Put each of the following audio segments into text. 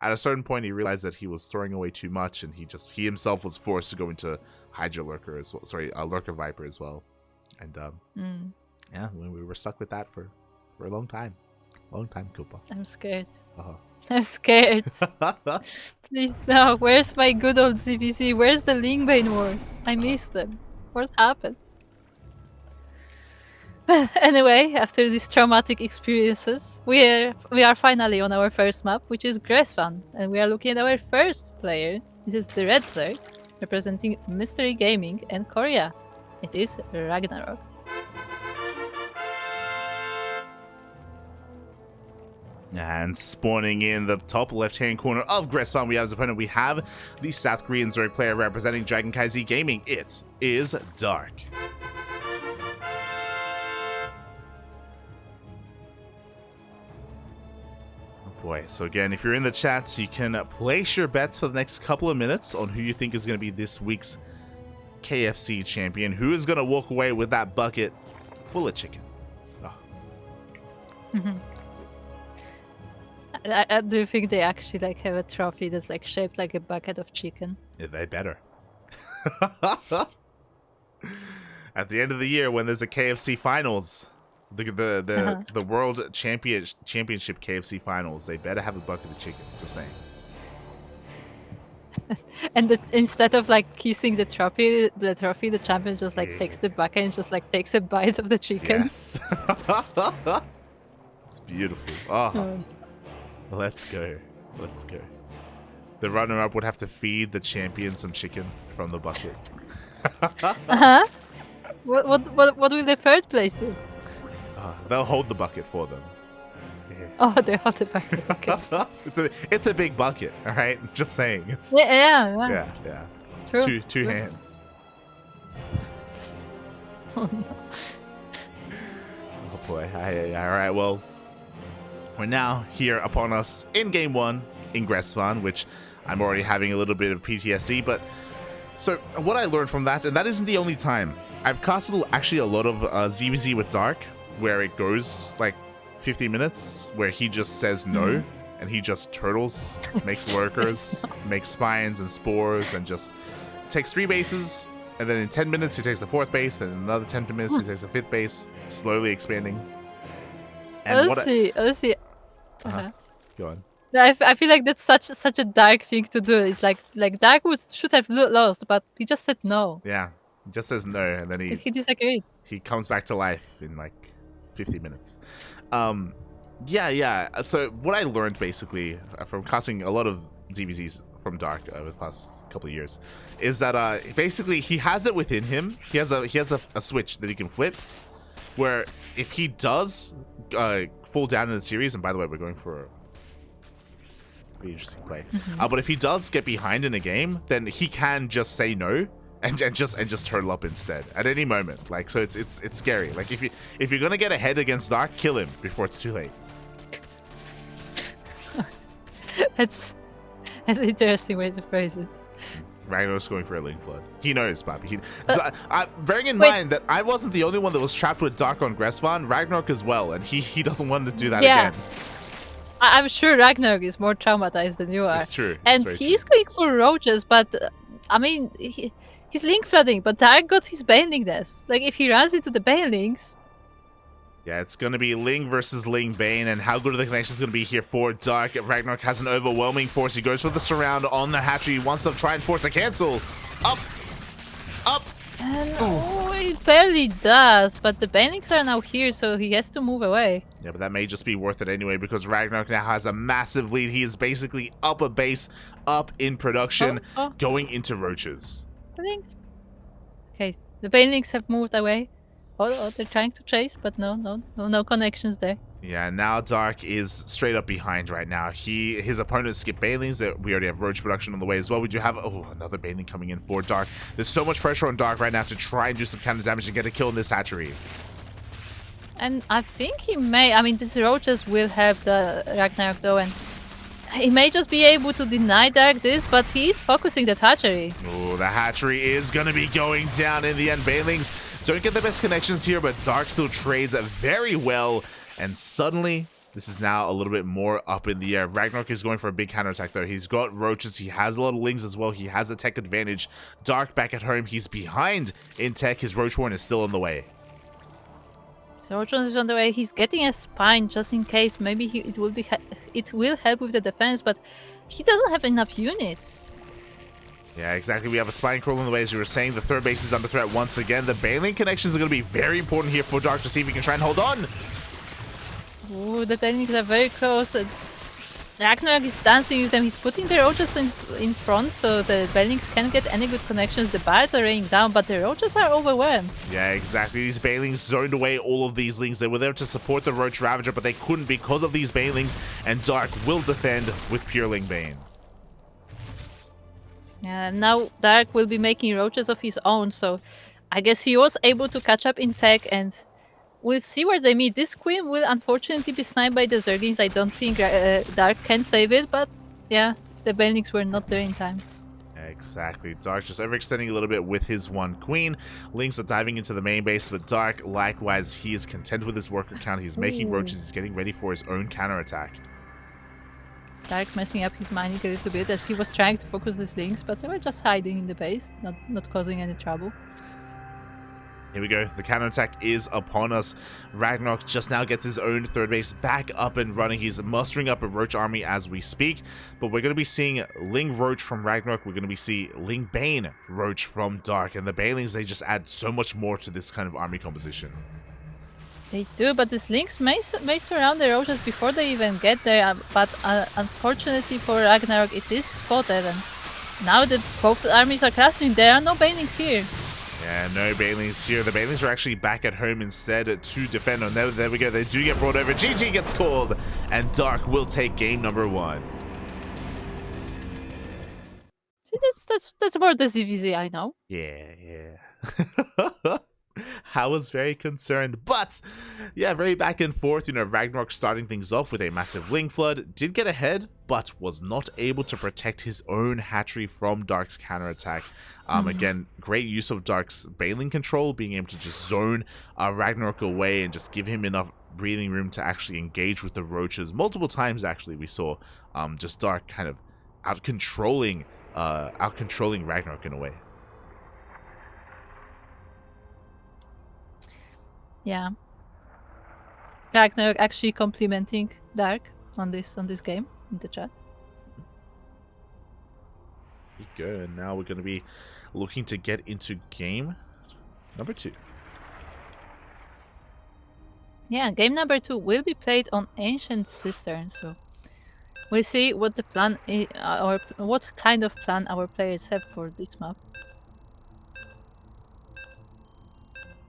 at a certain point, he realized that he was throwing away too much, and he himself was forced to go into Hydra Lurker as well. Sorry, Lurker Viper as well. And yeah, we were stuck with that for a long time. Long time, Koopa. I'm scared. Uh-huh. I'm scared. Please no. Where's my good old ZvZ? Where's the Lingbane Wars? I missed them. What happened? Anyway, after these traumatic experiences, we are finally on our first map, which is Gressvan, and we are looking at our first player. This is the Red Zerg, representing Mystery Gaming and Korea. It is RagnaroK. And spawning in the top left-hand corner of Gressvan, we have as opponent, we have the South Korean Zerg player representing DragonKy Gaming. It is Dark. Boy, so again, if you're in the chats, you can place your bets for the next couple of minutes on who you think is going to be this week's KFC champion, who is going to walk away with that bucket full of chicken. Oh. I do think they actually like have a trophy that's like shaped like a bucket of chicken. Yeah, they better. At the end of the year, when there's a KFC finals, the world championship KFC finals, they better have a bucket of chicken. Just saying. And instead of like kissing the trophy, the champion just like takes the bucket and just like takes a bite of the chicken. Yes. It's beautiful. Oh. Let's go. Let's go. The runner-up would have to feed the champion some chicken from the bucket. What will the third place do? They'll hold the bucket for them. Yeah. Oh, they hold the bucket. Okay. it's a big bucket, all right? Just saying. It's yeah. True. Two hands. Oh no. Oh boy. All right. Well, we're now here upon us in game 1 in Gressvan, which I'm already having a little bit of PTSD. But so what I learned from that, and that isn't the only time. I've casted actually a lot of ZvZ with Dark, where it goes like 50 minutes, where he just says no, and he just turtles, makes lurkers, makes spines and spores, and just takes 3 bases, and then in 10 minutes he takes the 4th base, and in another 10 minutes he takes the 5th base, slowly expanding. And Let's see. Go on. I feel like that's such a Dark thing to do. It's like Dark should have lost, but he just said no. Yeah, he just says no, and then he disagreed. He comes back to life in like 50 minutes. Yeah. So what I learned basically from casting a lot of ZvZs from Dark over the past couple of years is that basically he has it within him. He has a switch that he can flip, where if he does fall down in the series, and by the way, we're going for a pretty interesting play. But if he does get behind in a game, then he can just say no and just turtle up instead at any moment. Like, so it's scary. Like if you're gonna get ahead against Dark, kill him before it's too late. That's an interesting way to phrase it. Ragnarok's going for a Link Flood. He knows, Bobby. Bearing in mind that I wasn't the only one that was trapped with Dark on Gressvan, RagnaroK as well, and he doesn't want to do that again. I'm sure RagnaroK is more traumatized than you are. It's true. And he's going for roaches, but I mean, he's Link Flooding, but Dark got his Baneling Nest. Like, if he runs into the Banelings... Yeah, it's going to be Ling versus Ling Bane, and how good are the connections going to be here for Dark? RagnaroK has an overwhelming force. He goes for the surround on the hatchery. He wants to try and force a cancel. Up! And it barely does, but the Banelings are now here, so he has to move away. Yeah, but that may just be worth it anyway, because RagnaroK now has a massive lead. He is basically up a base, up in production, going into roaches. Banelings. Okay, the Banelings have moved away. Oh, they're trying to chase, but no connections there. Yeah, now Dark is straight up behind right now. His opponent skipped Banelings. We already have roach production on the way as well. We do have another Baneling coming in for Dark. There's so much pressure on Dark right now to try and do some counter damage and get a kill in this hatchery. And I think he may. I mean, these roaches will help the RagnaroK though, and he may just be able to deny Dark this, but he's focusing that hatchery. Oh, the hatchery is going to be going down in the end. Banelings don't get the best connections here, but Dark still trades very well. And suddenly, This is now a little bit more up in the air. RagnaroK is going for a big counterattack though. He's got roaches. He has a lot of lings as well. He has a tech advantage. Dark back at home. He's behind in tech. His roach horn is still on the way. So roach horn is on the way. He's getting a spine just in case. Maybe it will help with the defense, but he doesn't have enough units. Yeah, exactly. We have a spine crawl on the way, as you were saying. The third base is under threat once again. The Baneling connections are going to be very important here for Dark to see if he can try and hold on. Ooh, the Banelings are very close. RagnaroK is dancing with them. He's putting the roaches in front so the Banelings can't get any good connections. The bards are raining down, but the roaches are overwhelmed. Yeah, exactly. These Banelings zoned away all of these lings. They were there to support the Roach Ravager, but they couldn't because of these Banelings, and Dark will defend with Pureling Bane. Yeah, now Dark will be making roaches of his own, so I guess he was able to catch up in tech, and we'll see where they meet. This queen will unfortunately be sniped by the Zerglings. I don't think Dark can save it, but yeah, the Banelings were not there in time. Exactly. Dark just overextending a little bit with his one queen. Lings are diving into the main base, but Dark, likewise, he is content with his worker count. He's making roaches. He's getting ready for his own counterattack. Dark messing up his mining a little bit as he was trying to focus these links, but they were just hiding in the base, not causing any trouble. Here we go. The counterattack is upon us. RagnaroK just now gets his own third base back up and running. He's mustering up a Roach army as we speak, but we're going to be seeing Ling Roach from RagnaroK. We're going to be seeing Ling Bane Roach from Dark, and the Banelings, they just add so much more to this kind of army composition. They do, but these links may surround the roaches before they even get there, but unfortunately for RagnaroK it is spotted, and now that both armies are clustering, there are no Banelings here. Yeah, no Banelings here. The Banelings are actually back at home instead to defend. Oh, no, there we go. They do get brought over. GG gets called, and Dark will take game number 1. See, that's more the ZvZ I know. Yeah. I was very concerned, but yeah, very back and forth. RagnaroK starting things off with a massive Ling Flood, did get ahead, but was not able to protect his own hatchery from Dark's counterattack. Again, great use of Dark's Baneling control, being able to just zone RagnaroK away and just give him enough breathing room to actually engage with the roaches. Multiple times, actually, we saw just Dark kind of out-controlling RagnaroK in a way. Yeah. RagnaroK actually complimenting Dark on this game in the chat. There you go, and now we're going to be looking to get into game number 2. Yeah, game number 2 will be played on Ancient Cistern, so we'll see what the plan is, or what kind of plan our players have for this map.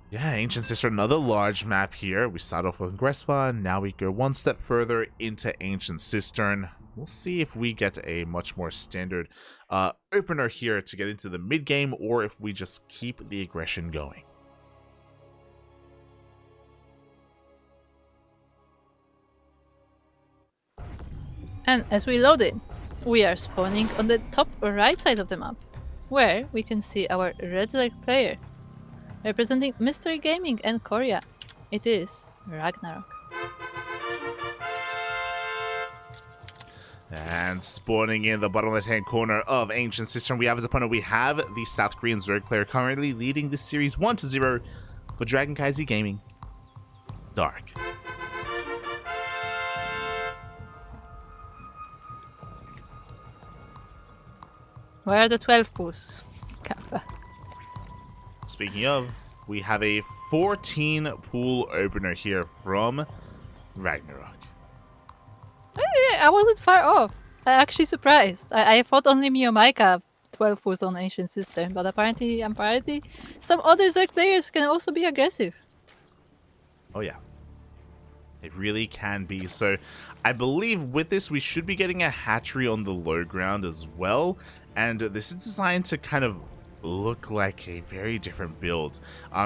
Yeah, Ancient Cistern, another large map here. We start off with Gressvan, now we go one step further into Ancient Cistern. We'll see if we get a much more standard opener here to get into the mid-game, or if we just keep the aggression going. And as we load in, we are spawning on the top right side of the map, where we can see our red flag player, representing Mystery Gaming and Korea. It is RagnaroK. And spawning in the bottom left-hand corner of Ancient Cistern, we have as opponent, we have the South Korean Zerg player currently leading this series 1-0 for KranKy Gaming, Dark. Where are the 12 pools? Speaking of, we have a 14 pool opener here from RagnaroK. Hey, I wasn't far off. I'm actually surprised. I thought only me or Micah 12 pools on Ancient Cistern, but apparently some other Zerg players can also be aggressive. Oh yeah, it really can be. So I believe with this we should be getting a hatchery on the low ground as well, and this is designed to kind of look like a very different build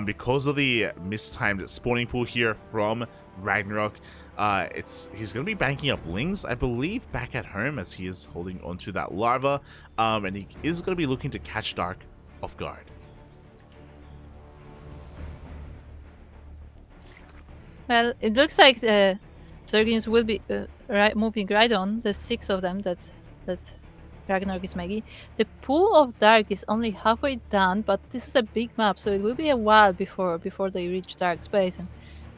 because of the mistimed spawning pool here from RagnaroK. He's going to be banking up lings, I believe, back at home, as he is holding onto that larva, and he is going to be looking to catch Dark off guard. Well, it looks like Zerglings will be moving right on. The 6 of them that RagnaroK is making. The pool of Dark is only halfway done, but this is a big map, so it will be a while before they reach Dark space, and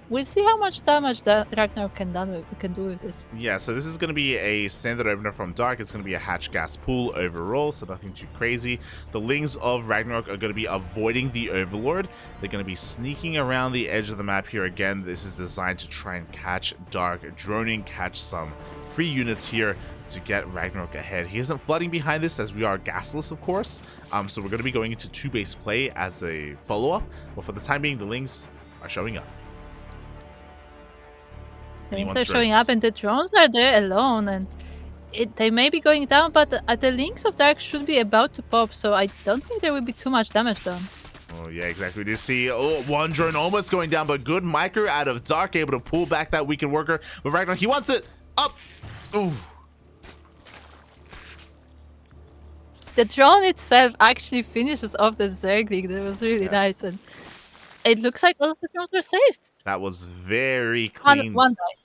we'll see how much damage that RagnaroK can do with this. Yeah, so this is going to be a standard opener from Dark. It's going to be a hatch gas pool overall, so nothing too crazy. The Lings of RagnaroK are going to be avoiding the Overlord. They're going to be sneaking around the edge of the map here again. This is designed to try and catch Dark, droning, catch some free units here to get RagnaroK ahead. He isn't flooding behind this as we are gasless, of course. So we're going to be going into 2-base play as a follow-up. But for the time being, the Lings are showing up. The Lings are showing up, and the drones are there alone, and they may be going down, but the Lings of Dark should be about to pop, so I don't think there will be too much damage done. Oh, yeah, exactly. We do see one drone almost going down, but good micro out of Dark, able to pull back that weakened worker. But RagnaroK, he wants it up. Ooh. The drone itself actually finishes off the Zergling. That was really nice, and it looks like all of the drones were saved. That was very clean. One die.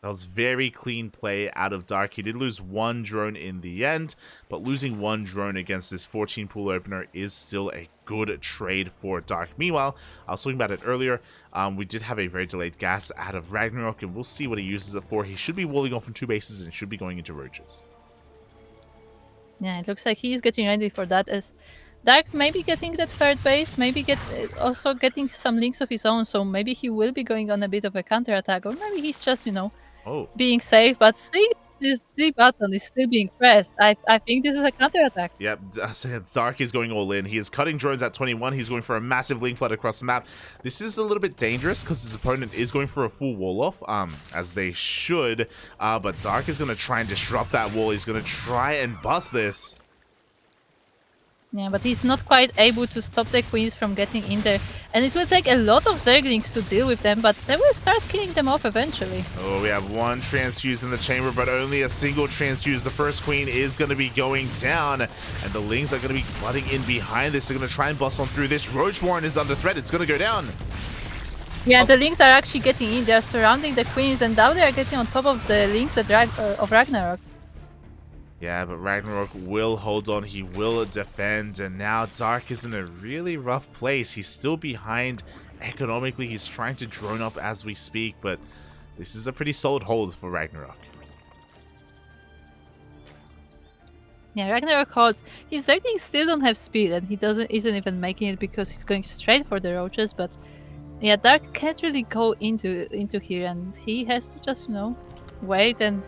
That was very clean play out of Dark. He did lose one drone in the end, but losing one drone against this 14 pool opener is still a good trade for Dark. Meanwhile, I was talking about it earlier, we did have a very delayed gas out of RagnaroK, and we'll see what he uses it for. He should be walling off from 2 bases and should be going into roaches. Yeah, it looks like he's getting ready for that, as Dark may be getting that third base, maybe also getting some links of his own, so maybe he will be going on a bit of a counter attack, or maybe he's just, being safe, but see, this Z button is still being pressed. I think this is a counter attack. Yep, Dark is going all in. He is cutting drones at 21. He's going for a massive link flood across the map. This is a little bit dangerous because his opponent is going for a full wall off, as they should. But Dark is going to try and disrupt that wall. He's going to try and bust this. Yeah, but he's not quite able to stop the queens from getting in there. And it will take a lot of Zerglings to deal with them, but they will start killing them off eventually. Oh, we have one transfuse in the chamber, but only a single transfuse. The first queen is going to be going down, and the Lings are going to be flooding in behind this. They're going to try and bust on through this. Roach Warren is under threat. It's going to go down. Yeah, the Lings are actually getting in. They're surrounding the queens, and now they are getting on top of the Lings of RagnaroK. Yeah, but RagnaroK will hold on. He will defend. And now Dark is in a really rough place. He's still behind economically. He's trying to drone up as we speak. But this is a pretty solid hold for RagnaroK. Yeah, RagnaroK holds. His Zerglings still don't have speed. And he isn't even making it because he's going straight for the roaches. But yeah, Dark can't really go into here. And he has to just, wait and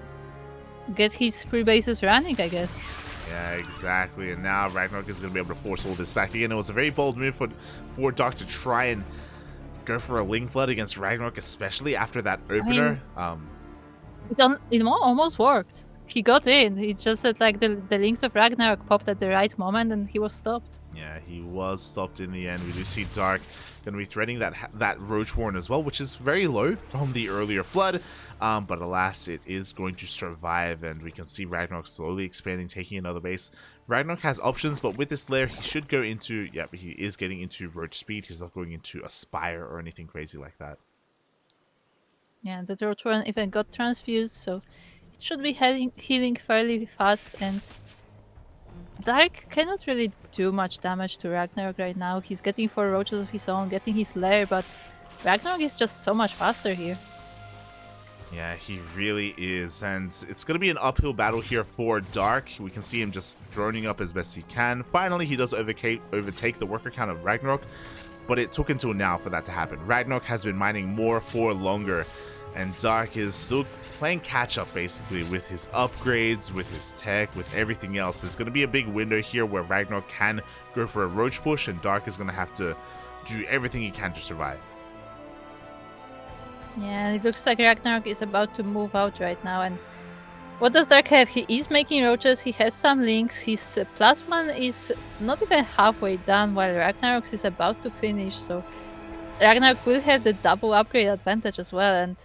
get his free bases running, I guess. Yeah, exactly. And now RagnaroK is going to be able to force all this back again. It was a very bold move for Dark to try and go for a Ling Flood against RagnaroK, especially after that opener. It almost worked. He got in. It's just that the Lings of RagnaroK popped at the right moment and he was stopped. Yeah, he was stopped in the end. We do see Dark going to be threatening that Roach Warren as well, which is very low from the earlier flood. But alas, it is going to survive, and we can see RagnaroK slowly expanding, taking another base. RagnaroK has options, but with this lair, he should go into... Yeah, he is getting into Roach speed. He's not going into Aspire or anything crazy like that. Yeah, the Roach Warren even got transfused, so it should be healing fairly fast, and Dark cannot really do much damage to RagnaroK right now. He's getting 4 roaches of his own, getting his lair, but RagnaroK is just so much faster here. Yeah, he really is, and it's going to be an uphill battle here for Dark. We can see him just droning up as best he can. Finally, he does overtake the worker count of RagnaroK, but it took until now for that to happen. RagnaroK has been mining more for longer, and Dark is still playing catch-up, basically, with his upgrades, with his tech, with everything else. There's going to be a big window here where RagnaroK can go for a roach push, and Dark is going to have to do everything he can to survive. Yeah, it looks like RagnaroK is about to move out right now. And what does Dark have? He is making roaches, he has some links, his +1 is not even halfway done, while RagnaroK's is about to finish. So RagnaroK will have the double upgrade advantage as well, and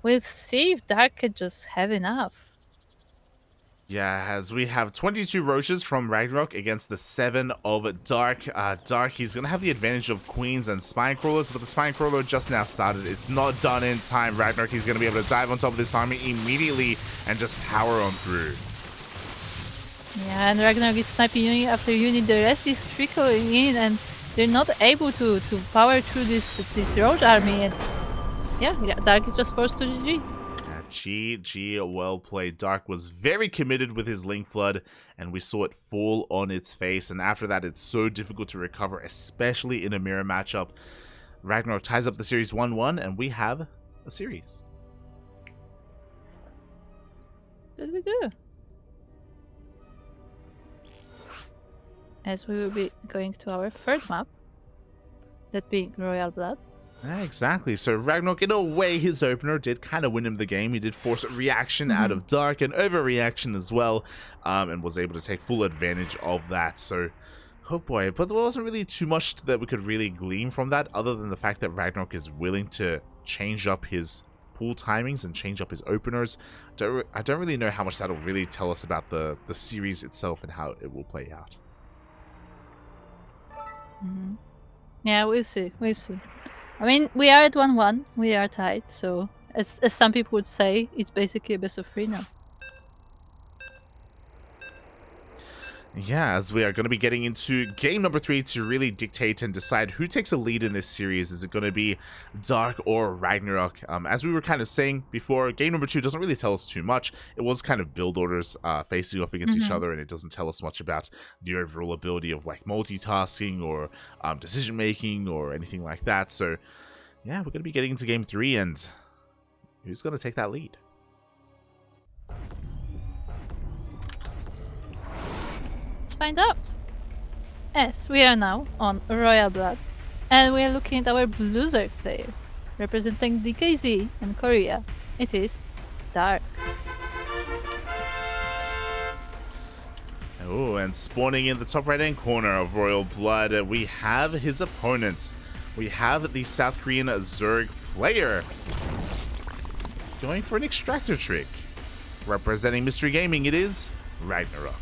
we'll see if Dark can just have enough. Yeah, as we have 22 Roaches from RagnaroK against the 7 of Dark. Dark, he's going to have the advantage of Queens and Spine Crawlers, but the Spine Crawler just now started. It's not done in time. RagnaroK, he's going to be able to dive on top of this army immediately and just power on through. Yeah, and RagnaroK is sniping unit after unit. The rest is trickling in, and they're not able to power through this Roach army. And yeah, Dark is just forced to GG. GG, well played. Dark was very committed with his Link Flood, and we saw it fall on its face. And after that, it's so difficult to recover, especially in a mirror matchup. RagnaroK ties up the series 1-1, and we have a series. What did we do? As we will be going to our third map, that being Royal Blood. Yeah, exactly. So RagnaroK, in a way, his opener did kind of win him the game. He did force a reaction out of Dark, and overreaction as well, and was able to take full advantage of that. So, oh boy, but there wasn't really too much that we could really glean from that, other than the fact that RagnaroK is willing to change up his pool timings and change up his openers. I don't really know how much that'll really tell us about the series itself and how it will play out. Yeah, we'll see. We'll see. I mean, we are at 1-1. We are tied, so as some people would say, it's basically a best of 3 now. Yeah, as we are going to be getting into game number 3 to really dictate and decide who takes a lead in this series. Is it going to be Dark or RagnaroK? As we were kind of saying before, game number 2 doesn't really tell us too much. It was kind of build orders facing off against each other, and it doesn't tell us much about the overall ability of like multitasking or decision making or anything like that. So yeah, we're going to be getting into game 3, and who's going to take that lead? Find out. Yes, we are now on Royal Blood, and we are looking at our Blizzard player, representing DKZ and Korea. It is Dark. Oh, and spawning in the top right-hand corner of Royal Blood, we have his opponent. We have the South Korean Zerg player going for an extractor trick. Representing Mystery Gaming, it is RagnaroK.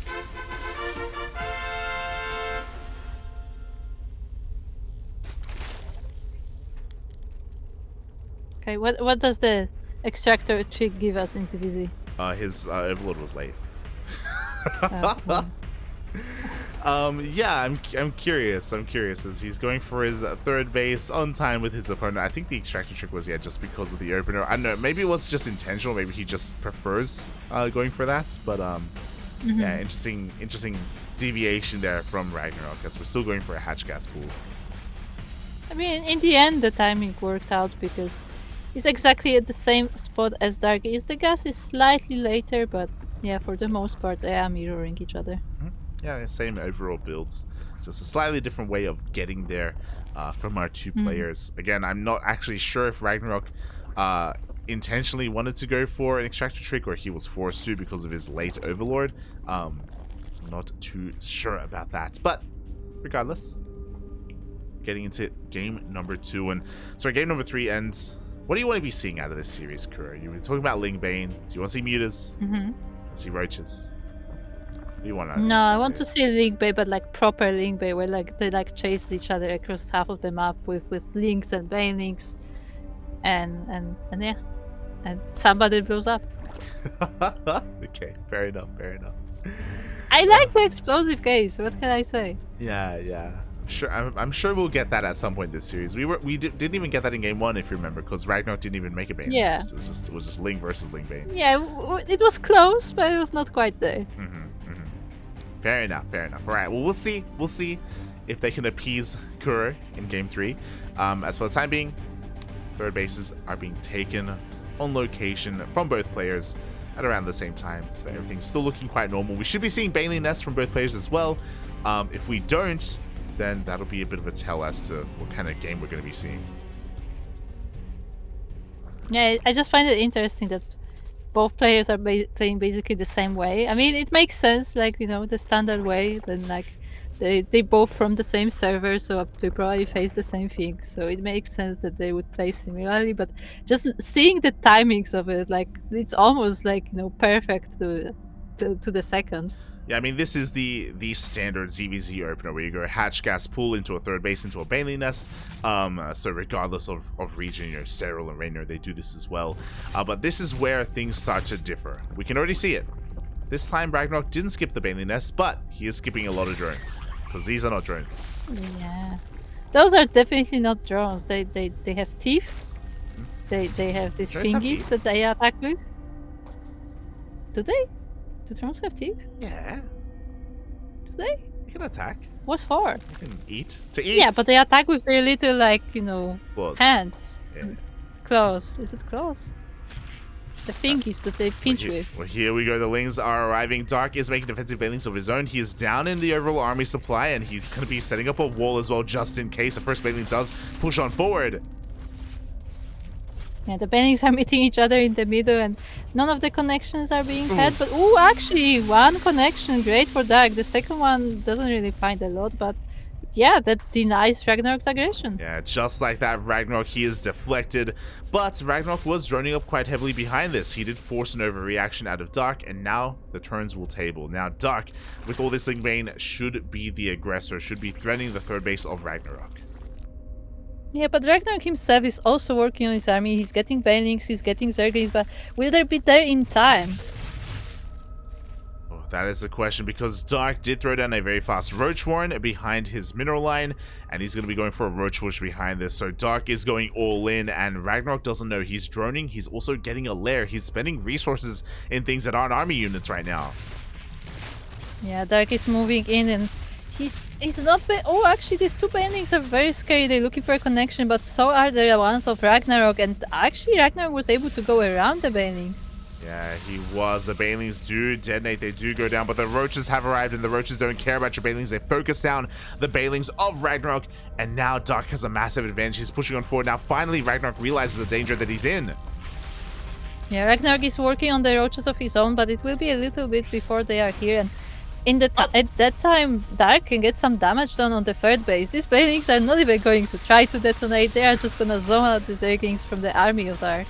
Okay, what does the extractor trick give us in ZvZ? His overload was late. Well. Yeah, I'm curious. I'm curious as he's going for his third base on time with his opponent. I think the extractor trick was just because of the opener. I don't know. Maybe it was just intentional. Maybe he just prefers going for that. But yeah, interesting deviation there from RagnaroK. As we're still going for a hatch gas pool. I mean, in the end, the timing worked out because it's exactly at the same spot as Dark is. The gas is slightly later, but yeah, for the most part, they are mirroring each other. Yeah, same overall builds. Just a slightly different way of getting there from our two players. Again, I'm not actually sure if RagnaroK intentionally wanted to go for an extractor trick or he was forced to because of his late overlord. Not too sure about that. But regardless, getting into game number 2. And sorry, game number 3 ends. What do you want to be seeing out of this series, Kuro? You've been talking about Lingbane. Do you want to see mutas? See roaches? What do you want out of No, this I want to series? see Link Bay, but like proper Link Bay, where like they like chase each other across half of the map with links and bane links, and yeah, and somebody blows up. Okay, fair enough. I like the explosive case. What can I say? Yeah. I'm sure we'll get that at some point this series. Didn't even get that in game 1, if you remember, because RagnaroK didn't even make a bane. Yeah. It was just Link versus Link bane. Yeah, it was close, but it was not quite there. Fair enough. All right. Well, we'll see if they can appease Kuro in game 3. As for the time being, third bases are being taken on location from both players at around the same time, so everything's still looking quite normal. We should be seeing Baneling nests from both players as well. If we don't, then that'll be a bit of a tell as to what kind of game we're going to be seeing. Yeah, I just find it interesting that both players are playing basically the same way. I mean, it makes sense, like, you know, the standard way. Then, like, they both from the same server, so they probably face the same thing. So it makes sense that they would play similarly. But just seeing the timings of it, like, it's almost like, you know, perfect to to the second. Yeah, I mean, this is the standard ZvZ opener where you go hatch, gas, pool into a third base, into a Bailey nest. So regardless of region, Cyril and Raynor, they do this as well. But this is where things start to differ. We can already see it. This time, RagnaroK didn't skip the Bailey nest, but he is skipping a lot of drones. Because these are not drones. Yeah. Those are definitely not drones. They have teeth. They have these Drones have thingies teeth? that they attack with. Do they? Do drones have teeth? Yeah. Do they? You can attack. What for? You can eat. To eat. Yeah, but they attack with their little, like, Claws. hands. Yeah. Claws. Is it claws? The thingies that they pinch with. Well, here we go. The Lings are arriving. Dark is making defensive Bailings of his own. He is down in the overall army supply, and he's going to be setting up a wall as well, just in case the first Bailing does push on forward. Yeah, the Bennings are meeting each other in the middle, and none of the connections are being had. But actually, one connection, great for Dark. The second one doesn't really find a lot, but yeah, that denies RagnaroK's aggression. Yeah, just like that, RagnaroK, he is deflected, but RagnaroK was droning up quite heavily behind this. He did force an overreaction out of Dark, and now the turns will table. Now Dark, with all this Ling Bane, should be the aggressor, should be threatening the third base of RagnaroK. Yeah, but RagnaroK himself is also working on his army. He's getting Banelings, he's getting Zerglings, but will they be there in time? Oh, that is the question, because Dark did throw down a very fast Roach Warren behind his mineral line, and he's going to be going for a Roach Push behind this. So Dark is going all in, and RagnaroK doesn't know he's droning. He's also getting a lair. He's spending resources in things that aren't army units right now. Yeah, Dark is moving in, and he's not... actually, these two Banelings are very scary. They're looking for a connection, but so are the ones of RagnaroK, and actually RagnaroK was able to go around the Banelings. Yeah, he was. The Banelings do detonate, they do go down, but the Roaches have arrived, and the Roaches don't care about your Banelings. They focus down the Banelings of RagnaroK, and now Dark has a massive advantage. He's pushing on forward. Now finally RagnaroK realizes the danger that he's in. Yeah, RagnaroK is working on the Roaches of his own, but it will be a little bit before they are here, and at that time, Dark can get some damage done on the third base. These Banelings are not even going to try to detonate. They are just gonna zone out the Zerglings from the army of Dark.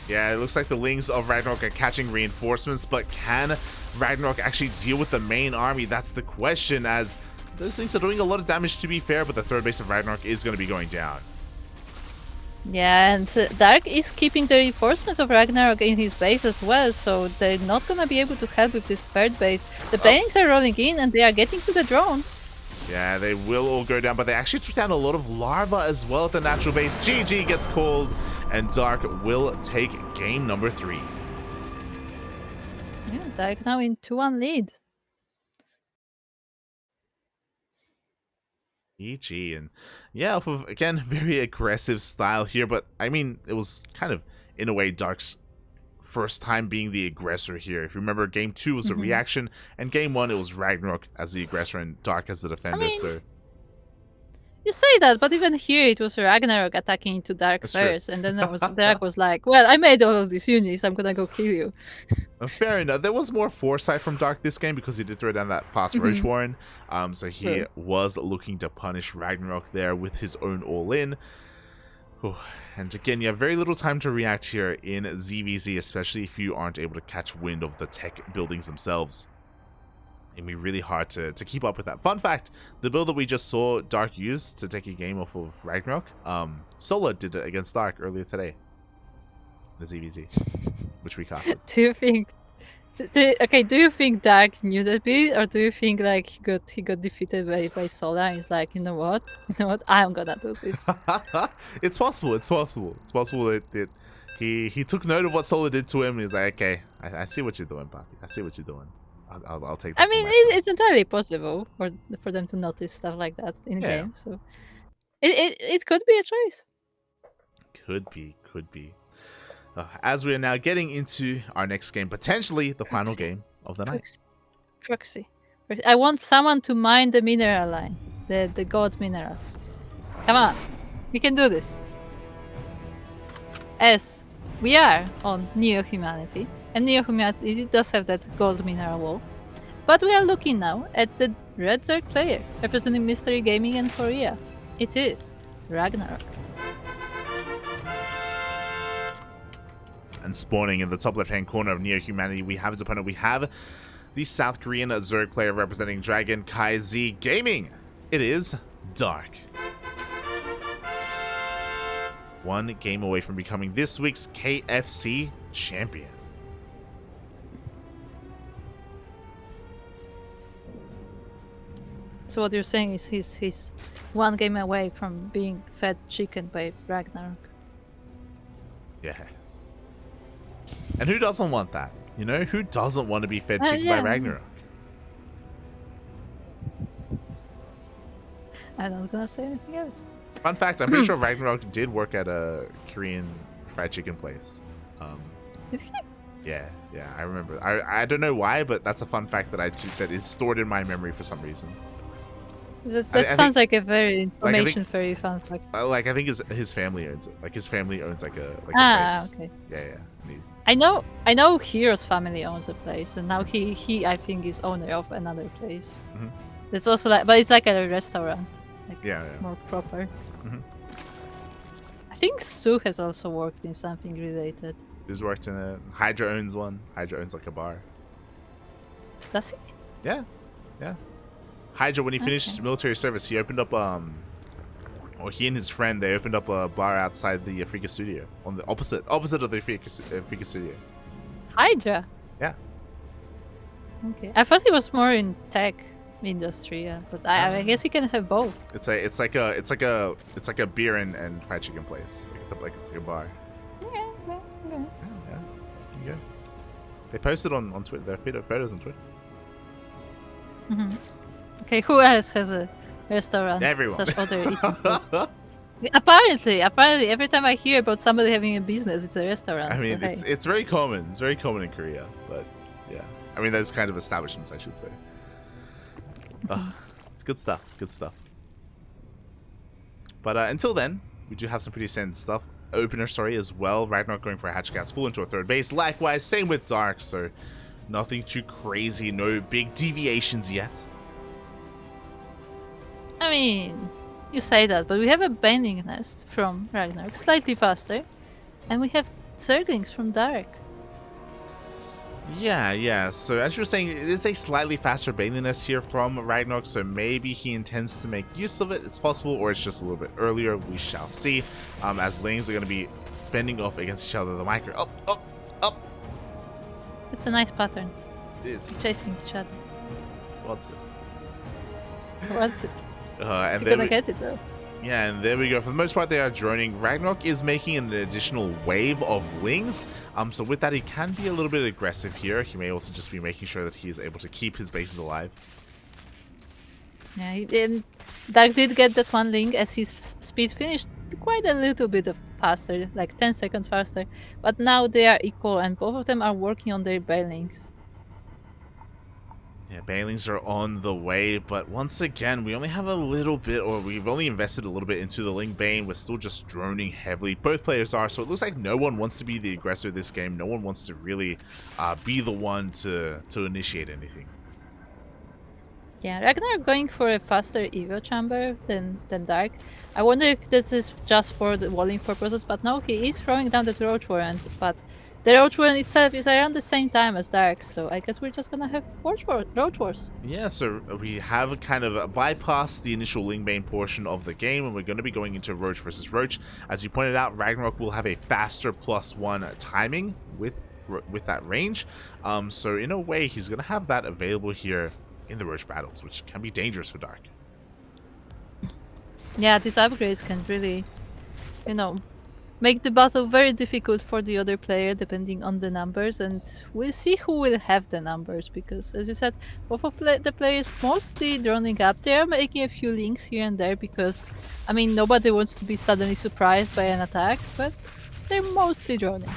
Yeah, it looks like the Lings of RagnaroK are catching reinforcements, but can RagnaroK actually deal with the main army? That's the question, as those things are doing a lot of damage, to be fair, but the third base of RagnaroK is going to be going down. Yeah, and Dark is keeping the reinforcements of RagnaroK in his base as well, so they're not gonna be able to help with this third base. The Banelings are rolling in, and they are getting to the drones. Yeah, they will all go down, but they actually took down a lot of larva as well at the natural base. GG gets called, and Dark will take game number 3. Yeah, Dark now in 2-1 lead. GG, and yeah, off of, again, very aggressive style here, but I mean, it was kind of, in a way, Dark's first time being the aggressor here. If you remember, game 2 was a reaction, and game 1 it was RagnaroK as the aggressor and Dark as the defender. So you say that, but even here it was RagnaroK attacking into Dark That's first, true. and then Dark was like, well, I made all of these units, I'm gonna go kill you. Fair enough. There was more foresight from Dark this game because he did throw down that fast Roach Warren. So he was looking to punish RagnaroK there with his own all-in. And again, you have very little time to react here in ZvZ, especially if you aren't able to catch wind of the tech buildings themselves. It'd be really hard to keep up with that. Fun fact, the build that we just saw Dark use to take a game off of RagnaroK, Solo did it against Dark earlier today. The ZvZ, which we casted. Do you think... do you think Dark knew that build, or do you think like he got defeated by Solar and he's like, you know what, I'm gonna do this? It's possible. It's possible that he took note of what Solar did to him, and he's like, okay, I see what you're doing, Papi. I see what you're doing. I'll take that. I mean, it's entirely possible for them to notice stuff like that in game. So it could be a choice. Could be. As we are now getting into our next game, potentially the final game of the night. Proxy. I want someone to mine the mineral line, the god minerals. Come on, we can do this. As we are on Neo-Humanity, and Neo-Humanity does have that gold mineral wall, but we are looking now at the Red Zerg player representing Mystery Gaming and Korea. It is RagnaroK. And spawning in the top left-hand corner of Neo-Humanity, we have his opponent. We have the South Korean Zerg player representing KranKy Z Gaming. It is Dark. One game away from becoming this week's KFC champion. So what you're saying is he's one game away from being fed chicken by RagnaroK. Yes. And who doesn't want that? You know, who doesn't want to be fed chicken by RagnaroK? I'm not gonna say anything else. Fun fact, I'm pretty sure RagnaroK did work at a Korean fried chicken place. Did he? Yeah, I remember. I don't know why, but that's a fun fact that is stored in my memory for some reason. That sounds like a very information very fun fact. I think his family owns it. Like his family owns like a place. Okay. Yeah. Neat. I know Hero's family owns a place, and now he I think is owner of another place. Mhm. It's also like, but it's like a restaurant. Like more proper. Mhm. I think Sue has also worked in something related. He's worked in a Hydra owns one. Hydra owns like a bar. Does he? Yeah. Hydra, when he finished military service, he opened up or he and his friend, they opened up a bar outside the Africa studio on the opposite of the Africa studio. Hydra. Yeah. Okay, I thought he was more in tech industry, but I guess he can have both. It's like a beer and fried chicken place. Like it's like a bar. Yeah. Yeah. There you go. They posted on Twitter. Their photos on Twitter. Mm-hmm. Okay, who else has a restaurant? Everyone. Such other eating place? Apparently, every time I hear about somebody having a business, it's a restaurant. I mean, so, it's very common. It's very common in Korea, but yeah. I mean, those kind of establishments, I should say. It's good stuff. Good stuff. But until then, we do have some pretty standard stuff. Opener story as well. RagnaroK going for a Hatchcat's pull into a third base. Likewise, same with Dark. So nothing too crazy. No big deviations yet. I mean, you say that, but we have a Bending Nest from RagnaroK, slightly faster, and we have Zerglings from Dark. Yeah. So as you're saying, it is a slightly faster Bailing Nest here from RagnaroK, so maybe he intends to make use of it. It's possible, or it's just a little bit earlier. We shall see. As lanes are going to be fending off against each other. The micro up. It's a nice pattern. It is. Chasing each other. What's it? And you're gonna get it though. Yeah, and there we go. For the most part, they are droning. RagnaroK is making an additional wave of wings. So with that, he can be a little bit aggressive here. He may also just be making sure that he is able to keep his bases alive. Yeah, Dark did get that one link as his speed finished quite a little bit faster, like 10 seconds faster. But now they are equal, and both of them are working on their bailings. Yeah, bailings are on the way, but once again, we only have a little bit, or we've only invested a little bit into the Ling Bane. We're still just droning heavily. Both players are, so it looks like no one wants to be the aggressor this game. No one wants to really be the one to initiate anything. Yeah, RagnaroK going for a faster Evo chamber than Dark. I wonder if this is just for the walling purposes, but no, he is throwing down the Roach Warren, but the Roach Warren itself is around the same time as Dark, so I guess we're just gonna have Roach Wars. Yeah, so we have kind of bypassed the initial Ling Bane portion of the game, and we're going to be going into Roach versus Roach. As you pointed out, RagnaroK will have a faster +1 timing with that range. So in a way, he's going to have that available here in the Roach battles, which can be dangerous for Dark. Yeah, these upgrades can really, make the battle very difficult for the other player depending on the numbers, and we'll see who will have the numbers, because as you said, both of the players mostly droning up. They are making a few links here and there because, I mean, nobody wants to be suddenly surprised by an attack, but they're mostly droning.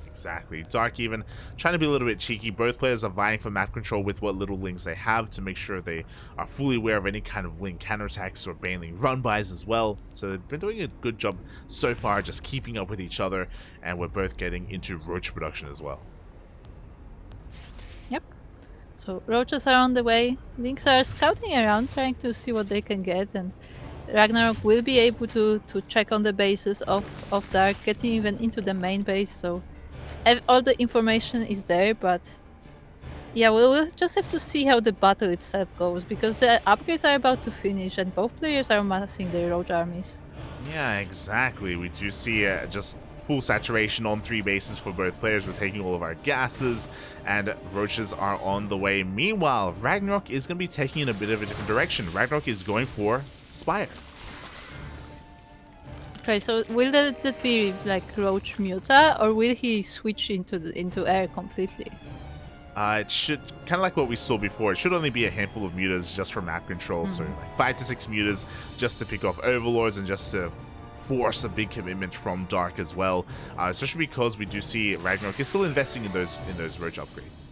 Exactly. Dark even trying to be a little bit cheeky. Both players are vying for map control with what little links they have to make sure they are fully aware of any kind of link counterattacks or bailing run-bys as well. So they've been doing a good job so far just keeping up with each other, and we're both getting into Roach production as well. Yep. So Roaches are on the way. Links are scouting around, trying to see what they can get, and RagnaroK will be able to check on the bases of Dark, getting even into the main base, so all the information is there, but Yeah, we'll just have to see how the battle itself goes, because the upgrades are about to finish and both players are massing their roach armies. Yeah, exactly. We do see just full saturation on 3 bases for both players. We're taking all of our gases, and roaches are on the way. Meanwhile, RagnaroK is going to be taking in a bit of a different direction. RagnaroK is going for Spire. Okay, so will that be like roach muta, or will he switch into air completely? It should, kind of like what we saw before, it should only be a handful of mutas just for map control. So like 5 to 6 mutas just to pick off overlords and just to force a big commitment from Dark as well. Especially because we do see RagnaroK is still investing in those roach upgrades.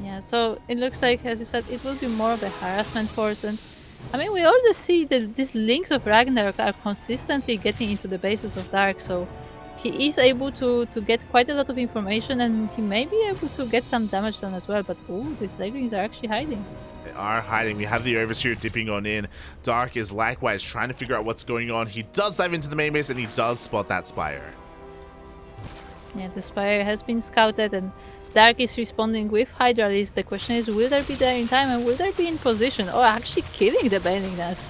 Yeah, so it looks like, as you said, it will be more of a harassment force. And I mean, we already see that these links of Ragnarok are consistently getting into the bases of Dark, so he is able to get quite a lot of information, and he may be able to get some damage done as well. But oh, these Ducklings are actually hiding. They are hiding. We have the Overseer dipping on in. Dark is likewise trying to figure out what's going on. He does dive into the main base and he does spot that Spire. Yeah, the Spire has been scouted, and Dark is responding with Hydralis. The question is, will there be there in time, and will there be in position? Oh, actually killing the Baneling Nest.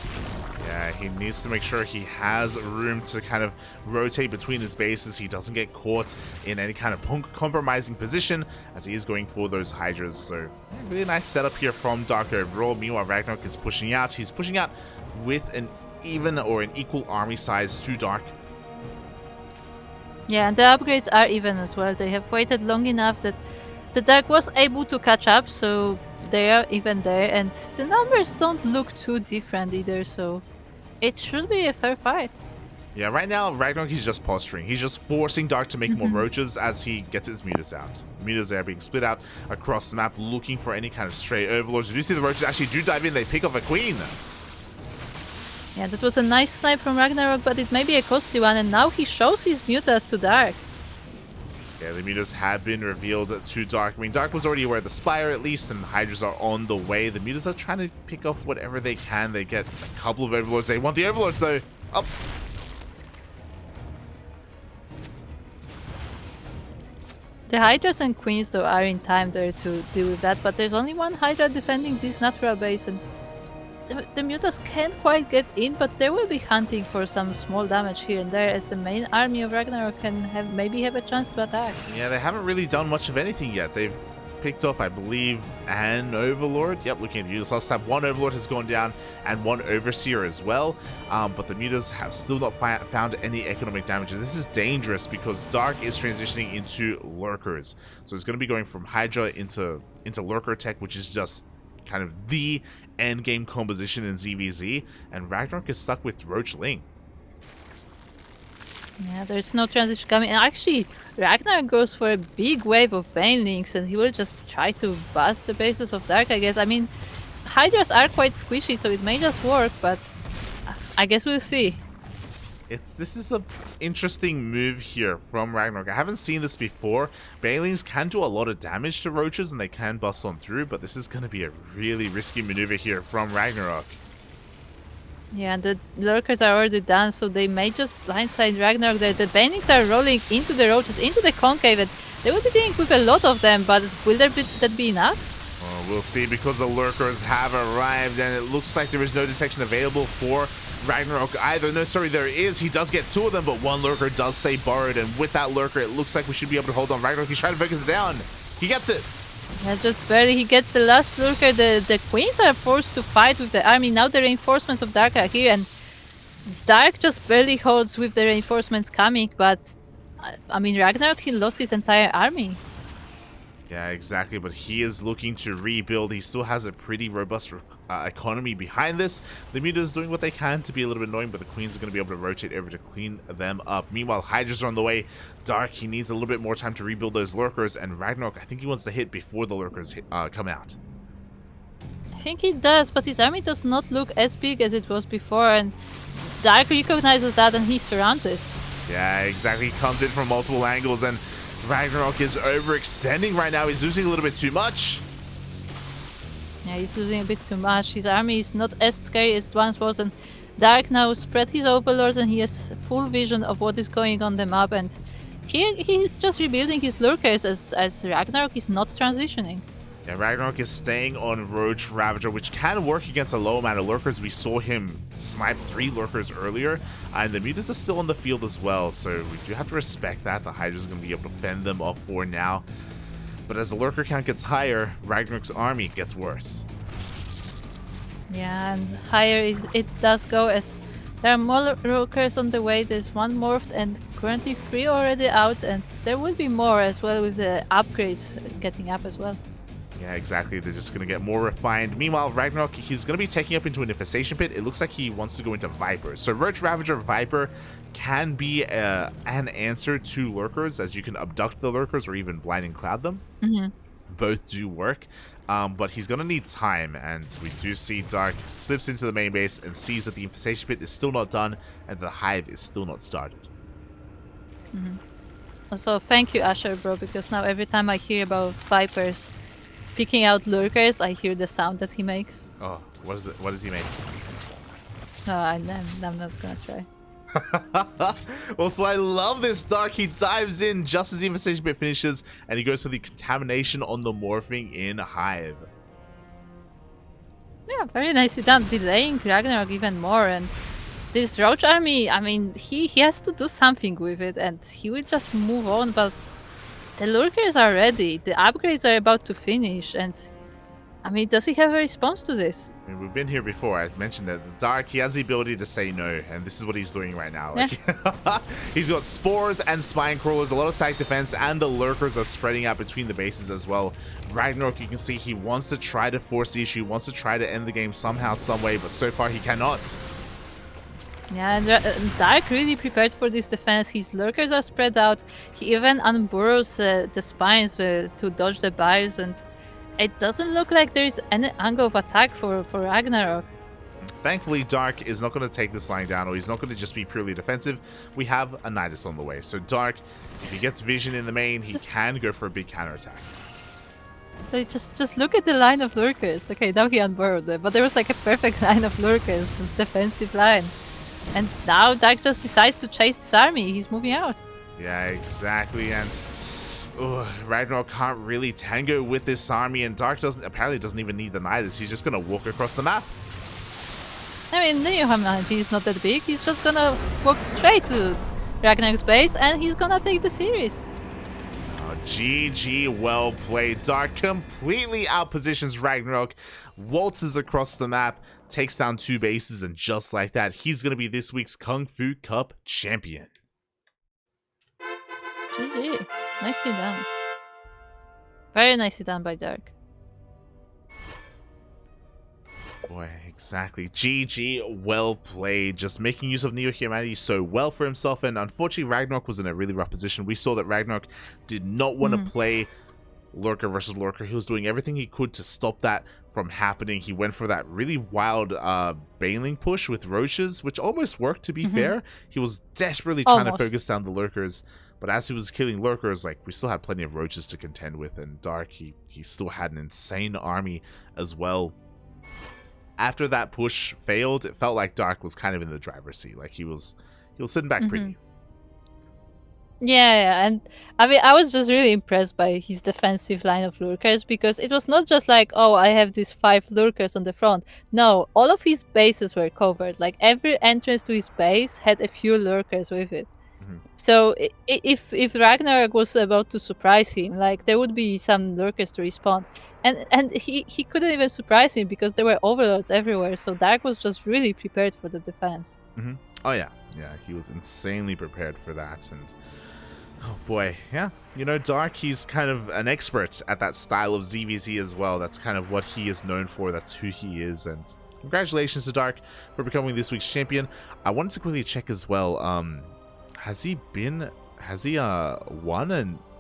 Yeah, he needs to make sure he has room to kind of rotate between his bases. He doesn't get caught in any kind of compromising position as he is going for those Hydras. So, yeah, really nice setup here from Dark overall. Meanwhile, RagnaroK is pushing out. He's pushing out with an even or an equal army size to Dark. Yeah, and the upgrades are even as well. They have waited long enough that the Dark was able to catch up, so they are even there, and the numbers don't look too different either, so it should be a fair fight. Yeah, right now, RagnaroK is just posturing. He's just forcing Dark to make more roaches as he gets his mutas out. Mutas are being split out across the map, looking for any kind of stray overlords. You do see the roaches actually do dive in. They pick off a queen. Yeah, that was a nice snipe from RagnaroK, but it may be a costly one, and now he shows his mutas to Dark. Yeah, the mutas have been revealed to Dark. I mean, Dark was already aware of the Spire at least, and the Hydras are on the way. The mutas are trying to pick off whatever they can. They get a couple of overlords. They want the overlords, though. Up. The Hydras and Queens, though, are in time there to deal with that, but there's only one Hydra defending this natural base, and the mutas can't quite get in, but they will be hunting for some small damage here and there, as the main army of RagnaroK can maybe have a chance to attack. Yeah, they haven't really done much of anything yet. They've picked off, I believe, an Overlord. Yep, looking at the mutas last time, one Overlord has gone down and one Overseer as well. But the mutas have still not found any economic damage. And this is dangerous because Dark is transitioning into Lurkers. So it's going to be going from Hydra into Lurker tech, which is just kind of the end game composition in ZvZ, and RagnaroK is stuck with Roach Ling. Yeah, there's no transition coming. And actually, RagnaroK goes for a big wave of Banelings, and he will just try to bust the bases of Dark, I guess. I mean, Hydras are quite squishy, so it may just work, but I guess we'll see. This is an interesting move here from RagnaroK. I haven't seen this before. Banelings can do a lot of damage to roaches and they can bust on through, but this is going to be a really risky maneuver here from RagnaroK. Yeah, the Lurkers are already done, so they may just blindside RagnaroK. The Banelings are rolling into the roaches, into the concave, and they will be dealing with a lot of them, but will that be enough? We'll see, because the Lurkers have arrived and it looks like there is no detection available for RagnaroK either. No, sorry, there is. He does get 2 of them, but one Lurker does stay borrowed, and with that Lurker, it looks like we should be able to hold on. RagnaroK, he's trying to focus it down. He gets it. Yeah, just barely. He gets the last Lurker. The Queens are forced to fight with the army. Now the reinforcements of Dark are here, and Dark just barely holds with the reinforcements coming, but I mean, RagnaroK, he lost his entire army. Yeah, exactly, but he is looking to rebuild. He still has a pretty robust economy behind this. The mutas is doing what they can to be a little bit annoying, but the Queens are going to be able to rotate over to clean them up. Meanwhile, Hydras are on the way. Dark, he needs a little bit more time to rebuild those Lurkers, and RagnaroK, I think he wants to hit before the Lurkers come out. I think he does, but his army does not look as big as it was before, and Dark recognizes that and he surrounds it. Yeah, exactly. He comes in from multiple angles, and RagnaroK is overextending right now. He's losing a little bit too much. Yeah, he's losing a bit too much. His army is not as scary as it once was, and Dark now spread his overlords, and he has full vision of what is going on the map, and He's just rebuilding his lurkers as RagnaroK is not transitioning. Yeah, RagnaroK is staying on Roach Ravager, which can work against a low amount of lurkers. We saw him snipe 3 lurkers earlier, and the mutas are still on the field as well, so we do have to respect that. The Hydra's going to be able to fend them off for now. But as the lurker count gets higher, RagnaroK's army gets worse. Yeah, and higher it does go as there are more lurkers on the way. There's 1 morphed and currently 3 already out, and there will be more as well with the upgrades getting up as well. Yeah, exactly. They're just going to get more refined. Meanwhile, RagnaroK, he's going to be taking up into an infestation pit. It looks like he wants to go into Viper. So Roach Ravager Viper can be an answer to lurkers, as you can abduct the lurkers or even blind and cloud them. Both do work, but he's going to need time, and we do see Dark slips into the main base and sees that the infestation pit is still not done and the hive is still not started. Also, thank you, Asher, bro, because now every time I hear about Vipers picking out lurkers, I hear the sound that he makes. Oh, what is it? What does he make? No, I'm not gonna try. Also, I love this Dark. He dives in just as the infestation bit finishes, and he goes for the contamination on the morphing in hive. Yeah, very nicely done, delaying RagnaroK even more. And this Roach army, I mean, he has to do something with it, and he will just move on. But the lurkers are ready. The upgrades are about to finish, and I mean, does he have a response to this? I mean, we've been here before. I mentioned that the Dark, he has the ability to say no, and this is what he's doing right now. Like, he's got spores and spine crawlers, a lot of stack defense, and the lurkers are spreading out between the bases as well. RagnaroK, you can see he wants to try to force the issue, wants to try to end the game somehow, some way, but so far he cannot. Yeah, and Dark really prepared for this defense. His lurkers are spread out. He even unburrows the spines to dodge the bites, and it doesn't look like there is any angle of attack for RagnaroK. Thankfully, Dark is not going to take this line down, or he's not going to just be purely defensive. We have a Nidus on the way. So Dark, if he gets vision in the main, he can go for a big counterattack. Like, just look at the line of lurkers. Okay, now he unburrowed them, but there was like a perfect line of lurkers, defensive line. And now Dark just decides to chase this army. He's moving out. Yeah, exactly. And RagnaroK can't really tango with this army, and Dark apparently doesn't even need the Nidus. He's just gonna walk across the map. I mean, the humanity is not that big. He's just gonna walk straight to RagnaroK's base, and he's gonna take the series. Oh, GG, well played. Dark completely outpositions RagnaroK, waltzes across the map, takes down 2 bases, and just like that, he's gonna be this week's KungFu Cup champion. GG. Nicely done. Very nicely done by Dark. Boy, exactly. GG, well played. Just making use of neo-humanity so well for himself, and unfortunately RagnaroK was in a really rough position. We saw that RagnaroK did not want to play lurker versus lurker. He was doing everything he could to stop that from happening. He went for that really wild bailing push with roaches, which almost worked, to be fair. He was desperately trying to focus down the lurkers, but as he was killing lurkers, like, we still had plenty of roaches to contend with, and Dark, he still had an insane army as well. After that push failed, it felt like Dark was kind of in the driver's seat. Like, he was sitting back pretty. Yeah, and I mean, I was just really impressed by his defensive line of lurkers, because it was not just like, oh, I have these 5 lurkers on the front. No, all of his bases were covered. Like, every entrance to his base had a few lurkers with it. So if RagnaroK was about to surprise him, like, there would be some lurkers to respawn, and he couldn't even surprise him because there were overlords everywhere. So Dark was just really prepared for the defense. Oh yeah, he was insanely prepared for that. And oh boy, yeah, you know, Dark, he's kind of an expert at that style of ZvZ as well. That's kind of what he is known for. That's who he is. And congratulations to Dark for becoming this week's champion. I wanted to quickly check as well. Has he won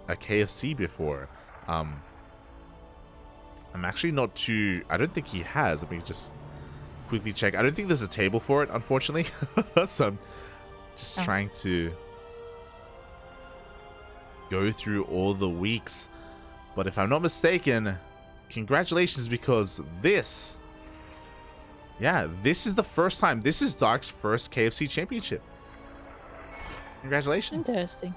a KFC before? I'm actually not too... I don't think he has. Let me just quickly check. I don't think there's a table for it, unfortunately. So I'm just trying to go through all the weeks. But if I'm not mistaken, congratulations, because this is the first time. This is Dark's first KFC championship. Congratulations. Interesting.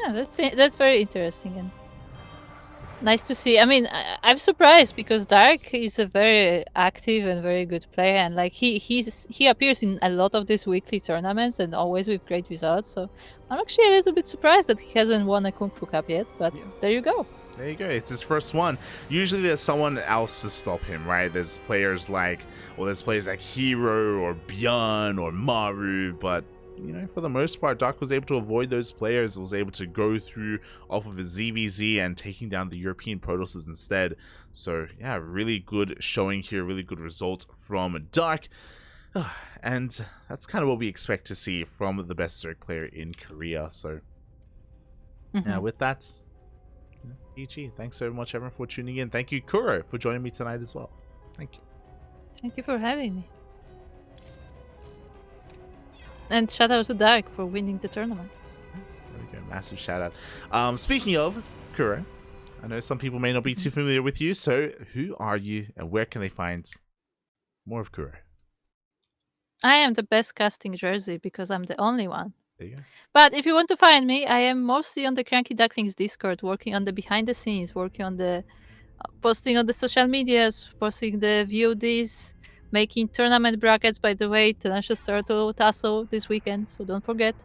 Yeah, that's very interesting and nice to see. I mean, I'm surprised because Dark is a very active and very good player, and like he appears in a lot of these weekly tournaments and always with great results. So I'm actually a little bit surprised that he hasn't won a KungFu Cup yet. But Yeah. there you go. There you go. It's his first one. Usually there's someone else to stop him, right? There's players like Hero or Björn or Maru, but you know, for the most part, Doc was able to avoid those players, was able to go through off of his ZvZ and taking down the European Protosses instead. So yeah, really good showing here, really good result from Dark. And that's kind of what we expect to see from the best Zerg player in Korea. So yeah, with that, GG. Thanks so much, everyone, for tuning in. Thank you, Kuro, for joining me tonight as well. Thank you. Thank you for having me. And shout out to Dark for winning the tournament. There we go. Massive shout out. Speaking of Kuro, I know some people may not be too familiar with you, so who are you and where can they find more of Kuro? I am the best casting jersey because I'm the only one. There you go. But if you want to find me, I am mostly on the CranKy Ducklings Discord, working on the behind the scenes, working on the posting on the social medias, posting the VODs, making tournament brackets. By the way, Tenacious Turtle Tassel this weekend, so don't forget.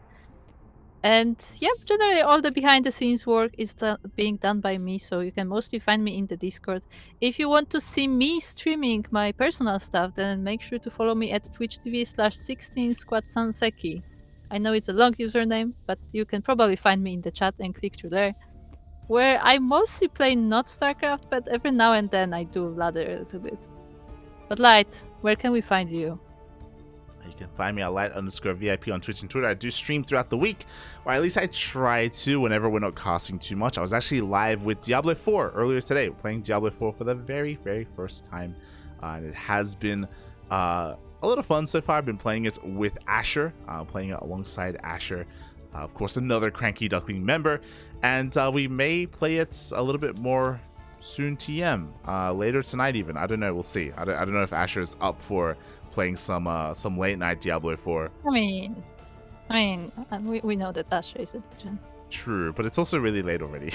And yeah, generally all the behind the scenes work is being done by me, so you can mostly find me in the Discord. If you want to see me streaming my personal stuff, then make sure to follow me at twitch.tv/16squadsanseki. I know it's a long username, but you can probably find me in the chat and click through there. Where I mostly play not StarCraft, but every now and then I do ladder a little bit. But Light, where can we find you? You can find me at light_VIP on Twitch and Twitter. I do stream throughout the week, or at least I try to whenever we're not casting too much. I was actually live with Diablo 4 earlier today, playing Diablo 4 for the very, very first time. And it has been a lot of fun so far. I've been playing it with Asher, playing it alongside Asher, of course, another CranKy Duckling member. And we may play it a little bit more soon TM, later tonight even. I don't know, we'll see. I don't know if Asher is up for playing some late night Diablo 4. I mean, we know that Asher is a legend. True, but it's also really late already.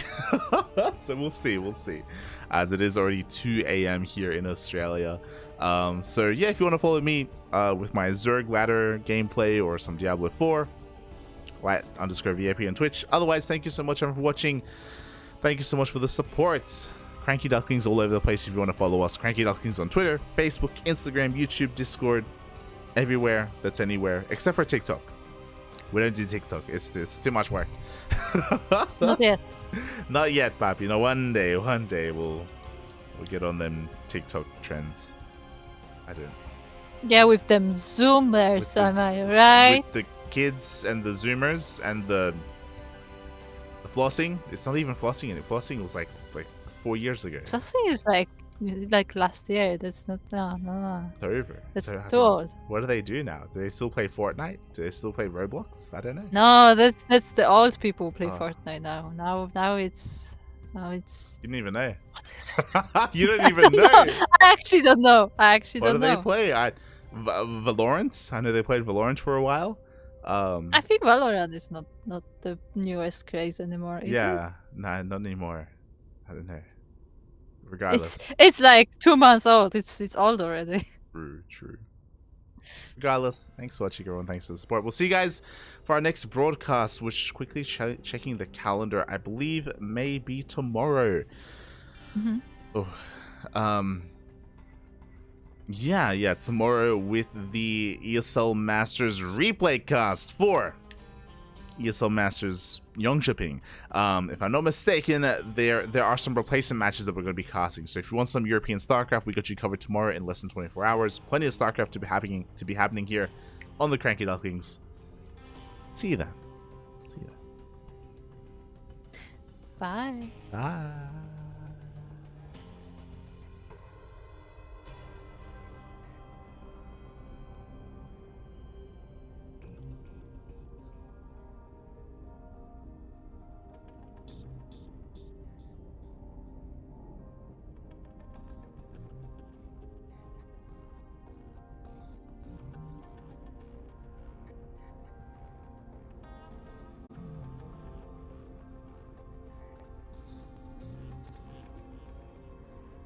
So we'll see, as it is already 2 a.m. here in Australia. So yeah, if you want to follow me with my Zerg ladder gameplay or some Diablo 4, light_VIP on Twitch. Otherwise, thank you so much everyone for watching. Thank you so much for the support. CranKy Ducklings all over the place if you want to follow us. CranKy Ducklings on Twitter, Facebook, Instagram, YouTube, Discord, everywhere that's anywhere, except for TikTok. We don't do TikTok. It's too much work. Not yet. Not yet, Pap. You know, one day we'll get on them TikTok trends. I don't. Yeah, with them Zoomers, am I right? With the kids and the Zoomers and the flossing. It's not even flossing anymore. Flossing was like 4 years ago. Flossing is like last year. That's not no. It's over. That's So, too old. What do they do now? Do they still play Fortnite? Do they still play Roblox? I don't know. No, that's the old people play Oh. Fortnite now. Now it's You didn't even know. what is it? You don't even know. I actually don't know. What do don't they know. play? Valorant. I know they played Valorant for a while. I think Valorant is not the newest craze anymore, is it? Yeah, nah, not anymore. I don't know. Regardless, It's like 2 months old. It's old already. true. Regardless, thanks for watching, everyone. Thanks for the support. We'll see you guys for our next broadcast, which quickly checking the calendar, I believe may be tomorrow. Mm-hmm. Oh, yeah, tomorrow with the ESL Masters replay cast for ESL Masters Yongshipping. If I'm not mistaken, there are some replacement matches that we're going to be casting. So if you want some European StarCraft, we got you covered tomorrow in less than 24 hours. Plenty of StarCraft to be happening here on the CranKy Ducklings. See you then. Bye. Bye.